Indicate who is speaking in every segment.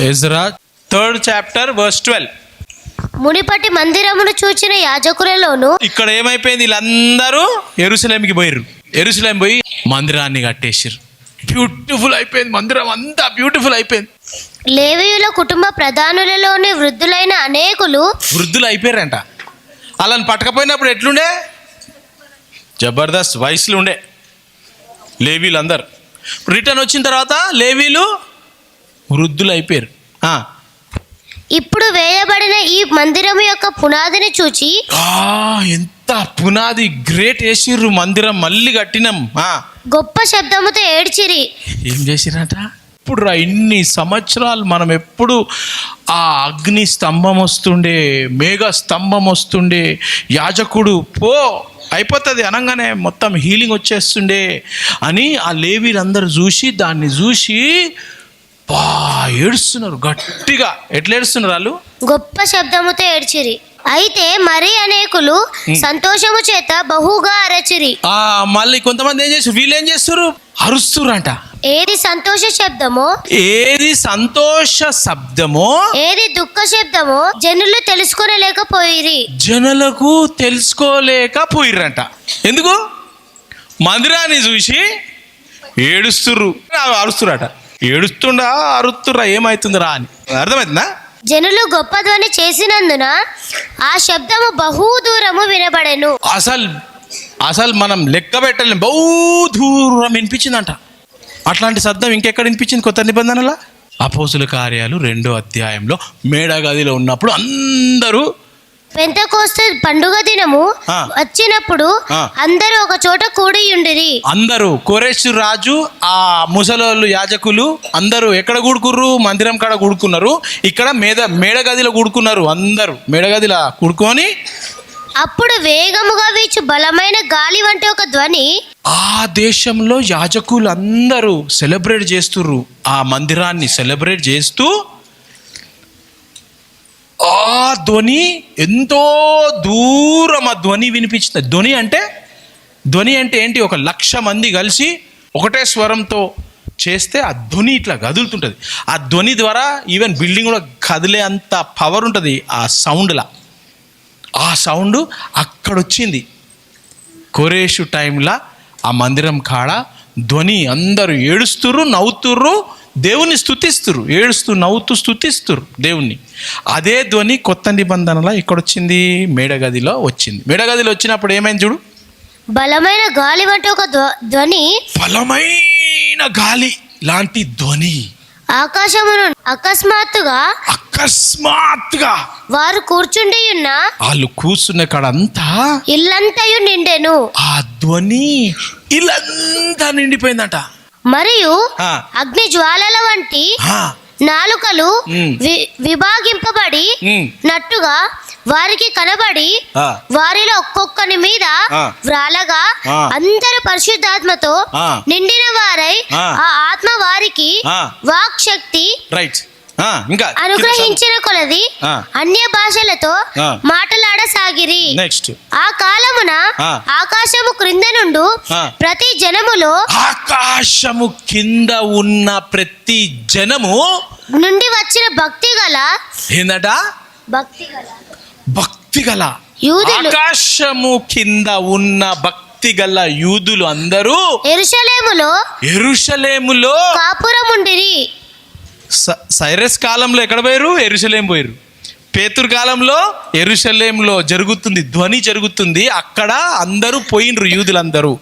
Speaker 1: Ezra 3rd chapter verse 12.
Speaker 2: మునిపటి మందిరమును చూచిన యాజకులలోను
Speaker 1: ఇక్కడ ఏమైపోయింది, వీళ్ళందరూ యెరూషలేముకి పోయిర్రు. యెరూషలేం పోయి మందిరాన్ని కట్టేసిర్రు. బ్యూటిఫుల్ అయిపోయింది, మందిరం అంతా బ్యూటిఫుల్ అయిపోయింది.
Speaker 2: లేవీయుల కుటుంబ ప్రధానులలోని వృద్ధులైన అనేకులు
Speaker 1: వృద్ధులు అయిపోయారంట. వాళ్ళని పట్టకపోయినప్పుడు ఎట్లుండే, జబర్దస్త్ వయసులు ఉండే లేవీలు అందరు. రిటర్న్ వచ్చిన తర్వాత లేవీలు వృద్ధులు అయిపోయారు.
Speaker 2: ఇప్పుడు వేయబడిన ఈ మందిరము యొక్క పునాదిని చూచి
Speaker 1: ఎంత పునాది గ్రేట్ వేసిర్రు, మందిరం మళ్ళీ కట్టినాం.
Speaker 2: గొప్ప శబ్దముతో ఏడ్చిరి.
Speaker 1: ఏం చేసిరట? ఇప్పుడు ఇన్ని సంవత్సరాలు మనం ఎప్పుడు ఆ అగ్ని స్తంభం వస్తుండే, మేఘ స్తంభం వస్తుండే, యాజకుడు పో అయిపోతుంది అనగానే మొత్తం హీలింగ్ వచ్చేస్తుండే అని ఆ లేవీలందరూ చూసి దాన్ని చూసి ఏడుస్తున్నారు గట్టిగా. ఎట్లా ఏడుస్తున్నారు వాళ్ళు?
Speaker 2: గొప్ప శబ్దముతో ఏడ్చిరి. అయితే మరి అనేకులు సంతోషము చేత బహుగా అరచిరి.
Speaker 1: మళ్ళీ కొంతమంది ఏం చేస్తారు, వీళ్ళు ఏం చేస్తారు, అరుస్తున్నారు అంట.
Speaker 2: ఏది సంతోష శబ్దమో,
Speaker 1: ఏది సంతోష శబ్దమో,
Speaker 2: ఏది దుఃఖ శబ్దమో జనులు తెలుసుకోలేకపోయిరి.
Speaker 1: జనులకు తెలుసుకోలేకపోయిర్రంట. ఎందుకు? మందిరాన్ని చూసి ఏడుస్తుర్రు, అరుస్తురట. ఏడుస్తుండా అరుస్తుర్రా, ఏమైతుందిరా అని అర్థమవుతుందా?
Speaker 2: జనులు గొప్ప ధ్వని చేసినందున ఆ శబ్దము బహు దూరము వినబడెను.
Speaker 1: అసలు మనం లెక్క పెట్టలేం, బహు దూరం వినిపించిందంట. అట్లాంటి శబ్దం ఇంకెక్కడ వినిపించింది కొత్త నిబంధనలా? అపోస్తుల కార్యాలు 2వ అధ్యాయంలో మేడగదిలో ఉన్నప్పుడు అందరూ
Speaker 2: పెంతెకోస్తు పండుగ దినము వచ్చినప్పుడు అందరూ ఒక చోట కూడి ఉండిరి.
Speaker 1: అందరూ కోరెషు రాజు, ఆ ముసలోళ్ళు యాజకులు అందరూ ఎక్కడ కూడుకుర్రు? మందిరం కాడ కూడుకున్నారు. ఇక్కడ మేడగదిలో కూడుకున్నారు. అందరూ మేడగదిలో కూడుకొని
Speaker 2: అప్పుడు వేగముగా వీచు బలమైన గాలి వంటి ఒక ధ్వని
Speaker 1: ఆ దేశంలో యాజకులు అందరూ సెలబ్రేట్ చేస్తుర్రు. ఆ మందిరాన్ని సెలబ్రేట్ చేస్తూ ఆ ధ్వని ఎంతో దూరం ఆ ధ్వని వినిపించింది. ధ్వని అంటే ఏంటి? 1,00,000 మంది కలిసి ఒకటే స్వరంతో చేస్తే ఆ ధ్వని ఇట్లా కదులుతుంటుంది. ఆ ధ్వని ద్వారా ఈవెన్ బిల్డింగ్ కూడా కదిలే అంత పవర్ ఉంటుంది ఆ సౌండ్లా. ఆ సౌండ్ అక్కడొచ్చింది. కోరేషు టైంలో ఆ మందిరం కాడ ధ్వని, అందరూ ఏడుస్తుర్రు, నవ్వుతుర్రు, దేవుని స్తుతిస్తురు. ఏడుస్తూ నవ్వుతూ స్తుతిస్తురు దేవుణ్ణి. అదే ధ్వని కొత్త నిబంధనలో ఇక్కడొచ్చింది, మేడగదిలో వచ్చింది. మేడగదిలో వచ్చినప్పుడు ఏమైంది చూడు,
Speaker 2: బలమైన గాలి వంటి ఒక ధ్వని,
Speaker 1: బలమైన గాలి లాంటి ధ్వని
Speaker 2: ఆకాశమును అకస్మాత్తుగా వారు కూర్చుండి ఉన్న
Speaker 1: వాళ్ళు కూర్చున్న కాడంతా
Speaker 2: ఇల్లంతయు నిండెను.
Speaker 1: ఆ ధ్వని ఇల్లంతా నిండిపోయిందట.
Speaker 2: మరియు అగ్ని జ్వాలల వంటి నాలుకలు విభాగింపబడి నట్టుగా వారికి కనబడి వారిలో ఒక్కొక్కని మీద వ్రాలగా అందరూ పరిశుద్ధాత్మతో నిండిన వారై ఆ ఆత్మ వారికి వాక్ శక్తి అనుగ్రహించిన కొలది అన్య భాషలతో మాట్లాడసాగిరి. ఆ కాలమున ఆకాశము క్రింద నుండు ప్రతి జనములో,
Speaker 1: ఆకాశము కింద ఉన్న ప్రతి జనము
Speaker 2: నుండి వచ్చిన భక్తి గల యూదులు,
Speaker 1: ఆకాశము కింద ఉన్న భక్తి గల యూదులు అందరూ యెరూషలేములో
Speaker 2: కాపురముండిరి.
Speaker 1: సైరస్ కాలంలో ఎక్కడ పోయారు? యెరూషలేం పోయారు. పేతురు కాలంలో యెరూషలేంలో జరుగుతుంది, ధ్వని జరుగుతుంది. అక్కడ అందరూ పోయినరు యూదులందరూ.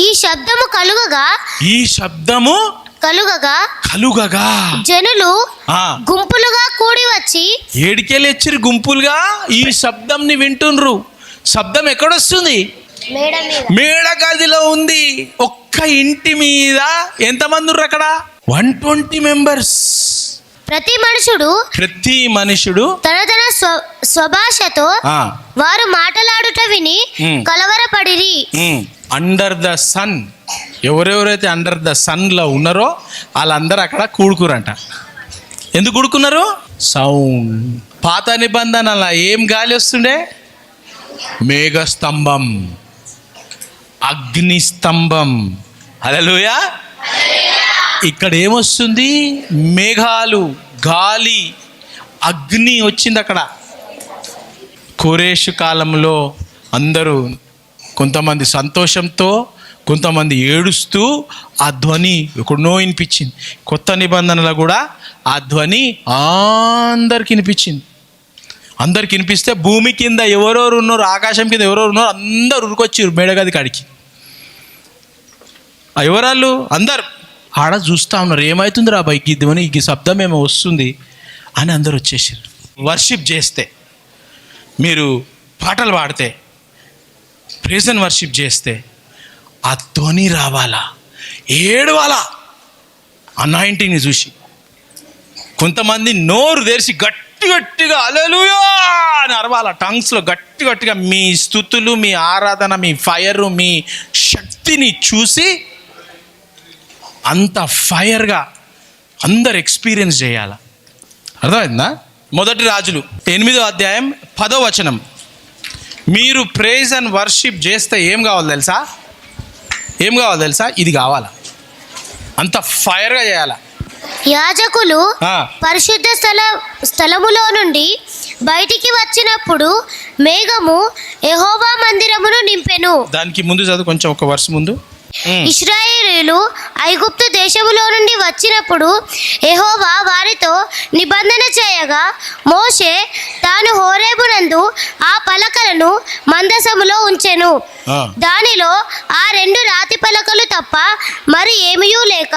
Speaker 2: ఈ శబ్దము కలుగగా జనులు గుంపులుగా కూడి వచ్చి,
Speaker 1: ఏడికెళ్ళి వచ్చిరు గుంపులుగా ఈ శబ్దంని వింటుండ్రు. శబ్దం ఎక్కడొస్తుంది? మేడగదిలో ఉంది. ఒక్క ఇంటి మీద ఎంతమంది ఉన్నారు అక్కడ? 120 మెంబర్స్.
Speaker 2: ప్రతి మనుషుడు తన స్వభాషతో వారు మాట్లాడుట విని కలవరపడిరి.
Speaker 1: అండర్ ద సన్, ఎవరెవరైతే అండర్ ద సన్ లో ఉన్నారో వాళ్ళందరూ అక్కడ కూడుకురంట. ఎందుకు కూడుకున్నారు? సౌండ్. పాత నిబంధనల ఏం గాలి వస్తుండే? మేఘస్తంభం, అగ్ని స్తంభం. హల్లెలూయా. ఇక్కడ ఏమొస్తుంది? మేఘాలు, గాలి, అగ్ని వచ్చింది అక్కడ. కోరేషు కాలంలో అందరూ కొంతమంది సంతోషంతో, కొంతమంది ఏడుస్తూ ఆ ధ్వని ఎక్కడనో వినిపించింది. కొత్త నిబంధనలో కూడా ఆ ధ్వని అందరికి వినిపించింది. అందరికి వినిపిస్తే భూమి కింద ఎవరెవరు ఉన్నారు, ఆకాశం కింద ఎవరెవరు ఉన్నారు అందరు ఉరికొచ్చారు మేడగది కాడికి. ఎవరాళ్ళు? అందరు ఆడ చూస్తూ ఉన్నారు, ఏమవుతుంది రా బైక్ ఈ ధ్వని, ఈ శబ్దం ఏమో వస్తుంది అని అందరు వచ్చేసారు. వర్షిప్ చేస్తే, మీరు పాటలు పాడితే, ప్రైజ్ అండ్ వర్షిప్ చేస్తే ఆ ధ్వని రావాలా, ఏడవాలా అనాయింటింగ్ని చూసి. కొంతమంది నోరు తెరిచి గట్టి గట్టిగా హల్లెలూయా అని అరవాల, టంగ్స్లో గట్టి గట్టిగా మీ స్తుతులు, మీ ఆరాధన, మీ ఫైరు, మీ శక్తిని చూసి అంత ఫైర్గా అందరు ఎక్స్పీరియన్స్ చేయాల. అర్థమైందా? మొదటి రాజులు 8వ అధ్యాయం 10వ వచనం. మీరు ప్రైజ్ అండ్ వర్షిప్ చేస్తే ఏం కావాలి తెలుసా? ఏం కావాలి తెలుసా? ఇది కావాలా, అంత ఫైర్గా చేయాలా.
Speaker 2: యాజకులు పరిశుద్ధ స్థలములో నుండి బయటికి వచ్చినప్పుడు మేఘము యెహోవా మందిరమును నింపెను.
Speaker 1: దానికి ముందు చదువు కొంచెం, ఒక వర్షం ముందు.
Speaker 2: ఇశ్రాయేలీయులు ఐగుప్తు దేశములో నుండి వచ్చినప్పుడు యెహోవా వారితో నిబంధన చేయగా మోషే తాను హోరేబునందు ఆ పలకలను మందసములో ఉంచెను. దానిలో ఆ 2 రాతి పలకలు తప్ప మరి ఏమీయూ లేక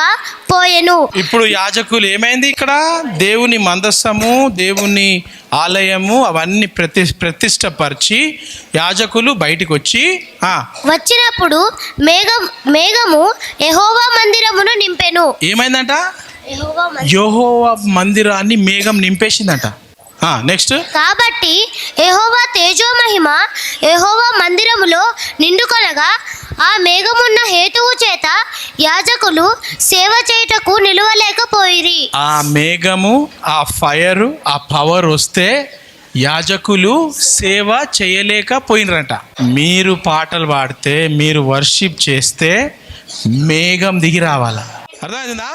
Speaker 2: పోయెను.
Speaker 1: ఇప్పుడు యాజకులు ఏమైంది? ఇక్కడ దేవుని మందస్సము, దేవుని ఆలయము అవన్నీ ప్రతిష్టపరిచి యాజకులు బయటికి వచ్చినప్పుడు
Speaker 2: మేఘము యెహోవా మందిరమును నింపెను.
Speaker 1: ఏమైందంట? యెహోవా మందిరాన్ని మేఘం నింపేసిందంట. నెక్స్ట్,
Speaker 2: కాబట్టి యెహోవా తేజోమహిమ యెహోవా మందిరములో నిండుకొనగా ఆ మేఘమున్న హేతువు చేత యాజకులు సేవ చేయుటకు నిలువలేకపోయిరి.
Speaker 1: ఆ మేఘము, ఆ ఫైర్, ఆ పవర్ వస్తే యాజకులు సేవ చేయలేకపోయినరంట. మీరు పాటలు పాడితే, మీరు వర్షిప్ చేస్తే మేఘం దిగి రావాలా. అర్థమైందా?